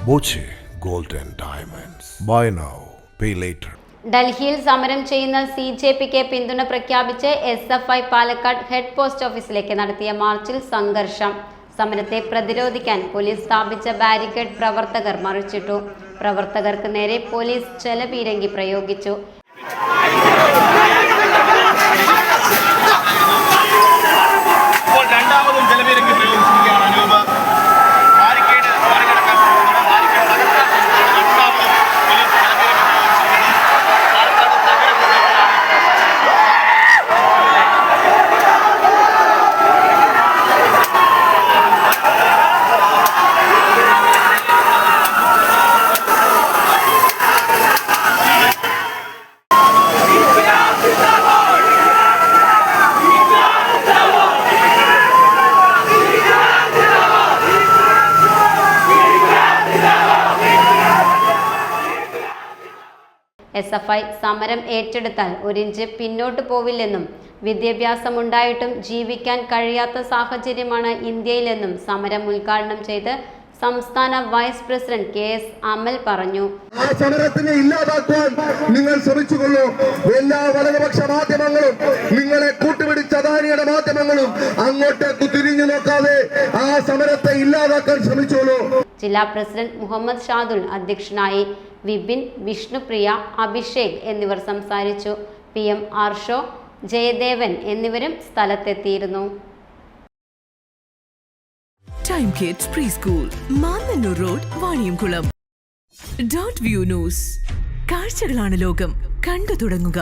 Boche Gold and Diamonds. Buy now, pay later. ഡൽഹിയിൽ സമരം ചെയ്യുന്ന CJPക്ക് പിന്തുണ പ്രഖ്യാപിച്ച് SFI പാലക്കാട് ഹെഡ് പോസ്റ്റ് ഓഫീസിലേക്ക് നടത്തിയ മാർച്ചിൽ സംഘർഷം. സമരത്തെ പ്രതിരോധിക്കാൻ പോലീസ് സ്ഥാപിച്ച ബാരിക്കേഡ് പ്രവർത്തകർ മറിച്ചിട്ടു. പ്രവർത്തകർക്ക് നേരെ പോലീസ് ജലപീരങ്കി പ്രയോഗിച്ചു. SFI സമരം ഏറ്റെടുത്താൽ ഒരിഞ്ച് പിന്നോട്ട് പോവില്ലെന്നും വിദ്യാഭ്യാസമുണ്ടായിട്ടും ജീവിക്കാൻ കഴിയാത്ത സാഹചര്യമാണ് ഇന്ത്യയിലെന്നും സമരം ഉദ്ഘാടനം ചെയ്ത് സംസ്ഥാന വൈസ് പ്രസിഡന്റ് KS അമൽ പറഞ്ഞു. ആ സമരത്തിനെ ഇല്ലാതാക്കാൻ നിങ്ങൾ ശ്രമിച്ചുകൊള്ളൂ. എല്ലാ വലതുപക്ഷ മാധ്യമങ്ങളും നിങ്ങളെ കൂട്ടുപിടിച്ച അദാനിയുടെ മാധ്യമങ്ങളും അങ്ങോട്ടേക്ക് തിരിഞ്ഞു നോക്കാതെ ആ സമരത്തെ ഇല്ലാതാക്കാൻ ശ്രമിച്ചോളൂ. ജില്ലാ പ്രസിഡന്റ് മുഹമ്മദ് ഷാദുൽ അധ്യക്ഷനായി. വിപിൻ, വിഷ്ണുപ്രിയ, അഭിഷേക് എന്നിവർ സംസാരിച്ചു. PM ആർഷോ, ജയദേവൻ എന്നിവരും സ്ഥലത്തെത്തിയിരുന്നു. Time kids pre school, Mannannur road, Vaniyamkulam. .view news. കാഴ്ചകളാണ് ലോകം, കണ്ടു തുടങ്ങുക.